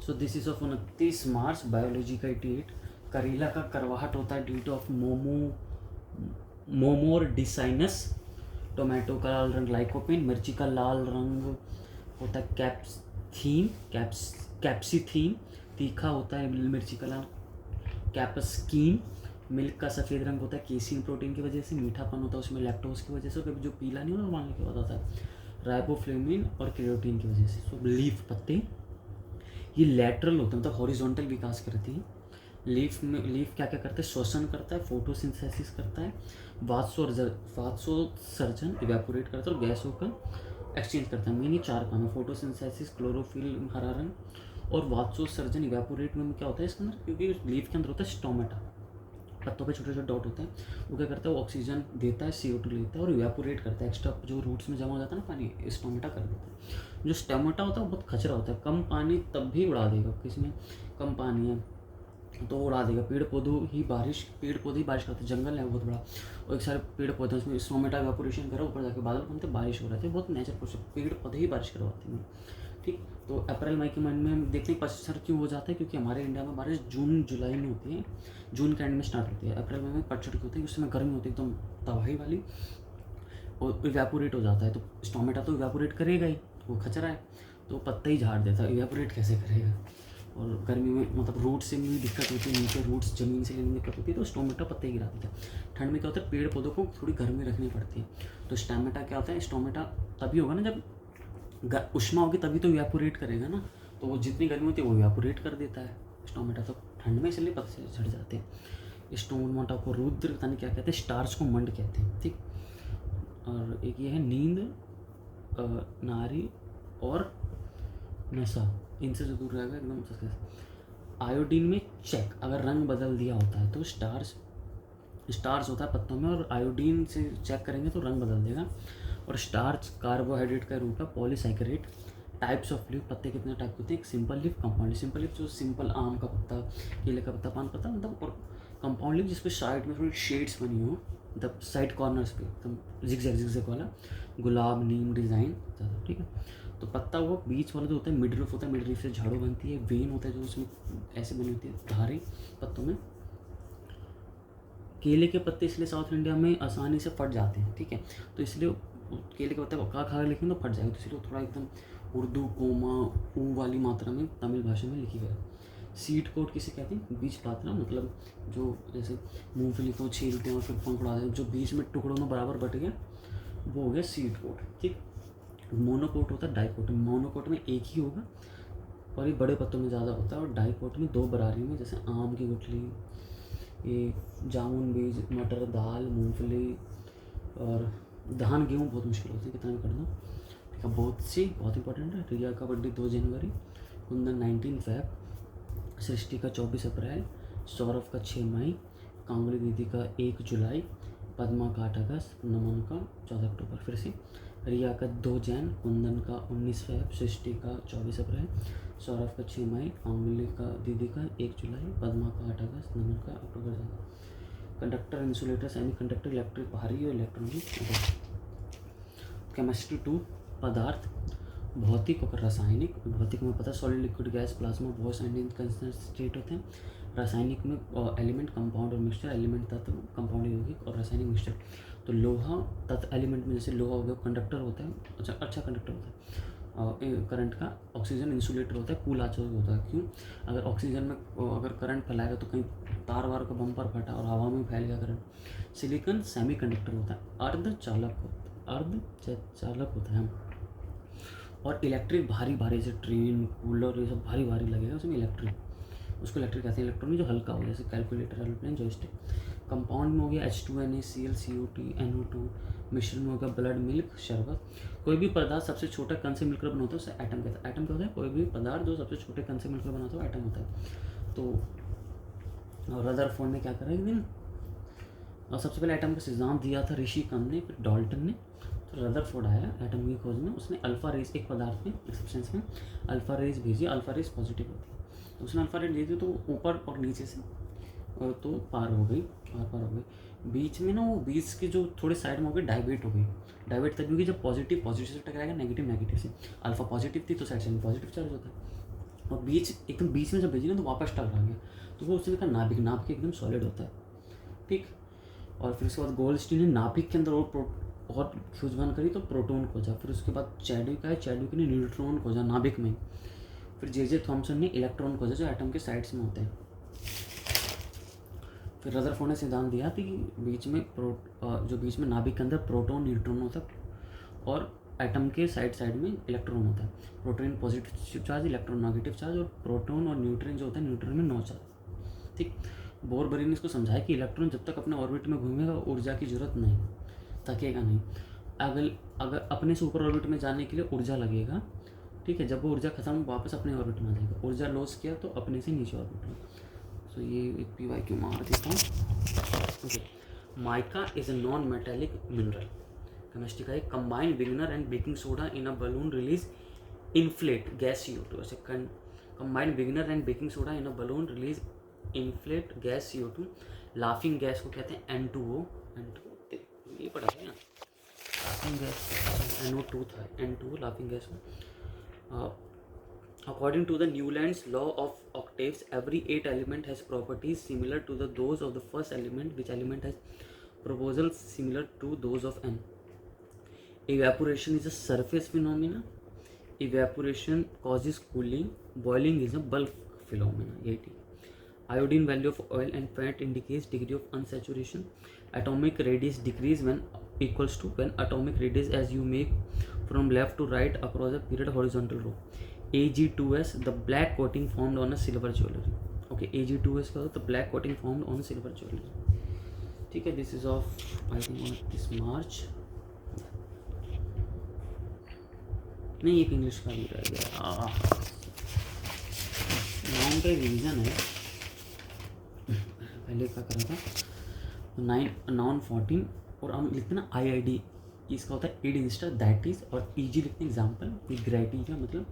So this is of 29 March, biology का 88। करेला का करवाहट होता है ड्यू टू ऑफ मोमोर डिसाइनस। टोमेटो का लाल रंग लाइकोपिन। मिर्ची का लाल रंग होता है कैप्सीथीन। तीखा होता है मिर्ची का लाल कैप्सकीन। मिल्क का सफ़ेद रंग होता है केसिन प्रोटीन की वजह से। मीठापन होता है उसमें लैक्टोज की वजह से। कभी जो पीला नहीं होता उबालने के बाद होता है राइबोफ्लेविन और क्रियोटिन की वजह से। सो लीफ पत्ते ये लैटरल होते हैं, मतलब हॉरिजॉन्टल विकास करती हैं। लीफ क्या क्या करता है, श्वसन करता है, फोटोसिंथेसिस करता है, वात्सोत्सर्जन इवेपोरेट करता है और गैसों का एक्सचेंज करता है। मेन ये 4 काम है, फोटोसिंथेसिस, क्लोरोफिल हरा रंग और वात्सोत्सर्जन इवेपोरेट में क्या होता है इसके अंदर, क्योंकि लीफ के अंदर होता है स्टोमेटा, पत्तों पे छोटे छोटे डॉट होते हैं। वो क्या करता है, वो ऑक्सीजन देता है, CO2 लेता है और इवेपोरेट करता है। एक्स्ट्रा जो रूट्स में जमा हो जाता है ना पानी, स्टोमेटा कर देता है। जो स्टोमेटा होता है वो बहुत खचरा होता है, कम पानी तब भी उड़ा देगा। किसमें कम पानी है तो उड़ा देगा। पेड़ पौधे ही बारिश करते हैं। जंगल है बहुत बड़ा और एक सारे पेड़ पौधे, उसमें स्टोमेटा इवेपोरेशन करा, ऊपर जाके बादल बनते, बारिश हो रहा है। बहुत नेचर प्रोसेस, पेड़ पौधे ही बारिश करवाते हैं। ठीक, तो अप्रैल मई के महीने में हम देखते हैं पतझड़ क्यों हो जाता है, क्योंकि हमारे इंडिया में बारिश जून जुलाई में होती है, जून के एंड में स्टार्ट होती है। अप्रैल मई में पतझड़ क्यों होती है, उस समय गर्मी होती है एकदम तबाही वाली और इवेपोरेट हो जाता है। तो स्टोमेटा तो इवेपोरेट करेगा ही, वो खचरा है तो पत्ता ही झाड़ देता है, इवेपोरेट कैसे करेगा। और गर्मी में मतलब रूट से भी दिक्कत होती है, नीचे रूट्स ज़मीन से लेने में दिक्कत होती है, तो स्टोमेटा पत्ते गिरा देता है। ठंड में क्या होता है, पेड़ पौधों को थोड़ी गर्मी रखनी पड़ती है। तो स्टोमेटा क्या होता है, स्टोमेटा तभी होगा ना जब उष्मा होगी, तभी तो इवेपोरेट करेगा ना। तो वो जितनी गर्मी होती है वो इवेपोरेट कर देता है स्टोमेटा, तो ठंड में इसलिए पत्ते झड़ जाते हैं। स्टोमेटा को रुद्र पता नहीं क्या कहते हैं, स्टार्च को मंड कहते हैं। ठीक, और एक ये है नींद, नारी और नशा, इनसे जो दूर रहेगा एकदम सक्सेस। आयोडीन में चेक, अगर रंग बदल दिया होता है तो स्टार्च होता है पत्तों में, और आयोडीन से चेक करेंगे तो रंग बदल देगा। और स्टार्च कार्बोहाइड्रेट का रूप है, पॉलीसाइकेरेट। टाइप्स ऑफ लीफ, पत्ते कितने टाइप होते हैं, एक simple leaf, compound leaf. Simple leaf जो सिंपल आम का पत्ता, केले का पत्ता, पान पत्ता मतलब, और कंपाउंड लीफ जिसपे साइड में थोड़ी शेड्स बनी हो, मतलब साइड कॉर्नर्स पे एकदम जिगजैग वाला, गुलाब नीम डिज़ाइन ज़्यादा। ठीक है, तो पत्ता वो बीच वाला जो होता है मिड लीफ होता है, मिड लीफ से झाड़ू बनती है। वेन होता है जो उसमें ऐसे बनी होती है धारें पत्तों में। केले के पत्ते इसलिए साउथ इंडिया में आसानी से फट जाते हैं। ठीक है, तो इसलिए केले के पत्ते खा लिखेंगे तो फट जाएगा, तो इसलिए थोड़ा एकदम उर्दू कोमा ऊ वाली मात्रा में तमिल भाषा में लिखी गई। सीड कोट किसे कहते हैं, बीज पात्रा, मतलब जो जैसे मूंगफली को छीलते हैं और फिर पंख उड़ा देते हैं, जो बीच में टुकड़ों में बराबर बट गया वो हो गया सीड कोट। ठीक, मोनोकोट होता है डाइकोट। मोनोकोट में एक ही होगा और ये बड़े पत्तों में ज़्यादा होता है, और डाइकोट में 2 बरारी में, जैसे आम की गुठली, ये जामुन बीज, मटर, दाल, मूंगफली और धान गेहूँ बहुत मुश्किल होती है, कितना भी कर दो। ठीक है, बहुत इंपॉर्टेंट है। रिया का बर्थडे 2 जनवरी, कुंदन 19 फेब, सृष्टि का 24 अप्रैल, सौरभ का 6 मई, कांगड़ी दीदी का 1 जुलाई, पद्मा का 8 अगस्त, नमन का 14 अक्टूबर। फिर से रिया का 2 जैन, कुंदन का 19 फेब, सृष्टि का 24 अप्रैल, सौरभ का 6 मई, कांगली का दीदी का 1 जुलाई, पद्मा का 8 अगस्त, नमन का अक्टूबर। Conductor, insulator, semiconductor, electric भारी और इलेक्ट्रॉनिक। केमिस्ट्री 2 पदार्थ, भौतिक और रासायनिक। भौतिक में पता है solid, liquid, gas, plasma, Bose and inconstant state होते हैं। रासायनिक में एलिमेंट, कंपाउंड और मिक्सचर। एलिमेंट तत्व, कंपाउंड यौगिक और रासायनिक मिक्सचर। तो लोहा तत्व एलिमेंट में जैसे लोहा हो गया, कंडक्टर होता है, अच्छा कंडक्टर होता है करंट का। ऑक्सीजन इंसुलेटर होता है, कूल आचर होता है। क्यों, अगर ऑक्सीजन में अगर करंट फैलाएगा तो कहीं तार वार का बम्पर फटा और हवा में फैल गया करंट। सिलिकॉन सेमी कंडक्टर होता है, अर्धचालक होता है। और इलेक्ट्रिक भारी जैसे ट्रेन, कूलर, ये सब भारी लगेगा उसमें इलेक्ट्रिक, उसको इलेक्ट्रिक कहते हैं। इलेक्ट्रॉनिक जो हल्का हो, जैसे कैलकुलेटर, एरोप्लेन, जॉयस्टिक। कंपाउंड में हो गया H2NaCl, CO2, NO2। मिश्रण में होगा ब्लड, मिल्क, शरबत। कोई भी पदार्थ सबसे छोटा कण से मिलकर बना होता है उसे एटम कहता है। एटम क्या होता है, कोई भी पदार्थ जो सबसे छोटे कण से मिलकर बना होता है एटम होता है। तो रदरफोर्ड ने क्या करा एक दिन, और सबसे पहले एटम का सिद्धांत दिया था ऋषि कण ने, फिर डाल्टन ने। तो रदरफोर्ड आया एटम की खोज में, उसने अल्फा रेज, एक पदार्थ में, एक सब्सटेंस में अल्फा रेज भेजी। अल्फा रेज पॉजिटिव होती है, तो उसने अल्फा रेज भेजी तो ऊपर और नीचे से तो पार हो गई। बीच में ना वो बीच के जो थोड़े साइड में हो गई डाइवेट हो गई। डाइवेट तभी होगी जब पॉजिटिव से टकराएगा नेगेटिव से। अल्फा पॉजिटिव थी तो साइड से पॉजिटिव चार्ज होता है। और एकदम बीच में जब भेजी ना तो वापस टकरा गया, तो वो उसने देखा नाभिक, नाभिक एकदम सॉलिड होता है, ठीक। और फिर उसके बाद गोल्डस्टीन ने नाभिक के अंदर और खोजबीन करी तो प्रोटॉन खोजा। फिर उसके बाद चैडविक आए, चैडविक ने न्यूट्रॉन खोजा नाभिक में। फिर जे थॉमसन ने इलेक्ट्रॉन खोजा जो एटम के साइड्स में होते हैं। फिर रदरफोर्ड ने सिद्धांत दिया कि बीच में जो बीच में नाभिक के अंदर प्रोटॉन न्यूट्रॉन होता है और एटम के साइड में इलेक्ट्रॉन होता है। Proton positive charge, electron negative charge, और प्रोटॉन और न्यूट्रॉन जो होता है न्यूट्रॉन में नो चार्ज, ठीक। बोरबरी ने इसको समझाया कि इलेक्ट्रॉन जब तक अपने ऑर्बिट में घूमेगा ऊर्जा की जरूरत नहीं, थकेगा नहीं। अगर अपने से ऊपर ऑर्बिट में जाने के लिए ऊर्जा लगेगा, ठीक है, जब वो ऊर्जा खत्म वापस अपने ऑर्बिट में आ जाएगा। ऊर्जा लॉस किया तो अपने से नीचे ऑर्बिट में। तो ये एक PYQ मार देता हूँ। Okay, mica is a non metallic mineral. Chemistry का एक combined vinegar and baking soda in a balloon release inflate gas CO2। ऐसे combined vinegar and baking soda in a balloon release inflate gas CO2। Laughing gas को कहते हैं N2O। ये पढ़ा है ना, लाफिंग गैस NO2 था, N2O लाफिंग गैस को। According to the Newland's law of octaves, every 8 element has properties similar to those of the first element, which element has properties similar to those of n. Evaporation is a surface phenomena. Evaporation causes cooling. Boiling is a bulk phenomena. 80. Iodine value of oil and fat indicates degree of unsaturation. Atomic radius decrease when equals to when atomic radius as you make from left to right across a period horizontal row. Ag2s, the black coating formed on a silver jewelry. Okay, Ag2s का the black coating formed on silver jewelry. ठीक है, this is of I think on this March. नहीं, एक English का भी रह गया। Noun का रिवीजन है, पहले क्या करा था, नाउन 14, और हम लिखते हैं ना IID, इसका होता है इड इंस्टा दैट इज, और EG लिखते हैं एग्जाम्पल, ग्रेटिजा मतलब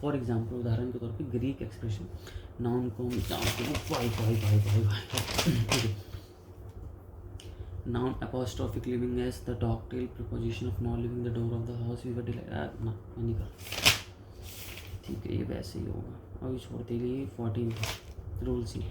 फॉर एग्जाम्पल, उदाहरण के तौर पे ग्रीक एक्सप्रेशन। नाउन को हम जानते हैं noun apostrophic living as the dog tail preposition of not living the door of the house we were delight ना मैं नहीं कर, ठीक है, ये वैसे ही होगा। अभी छोड़ते लिए 14 रूल्स ही।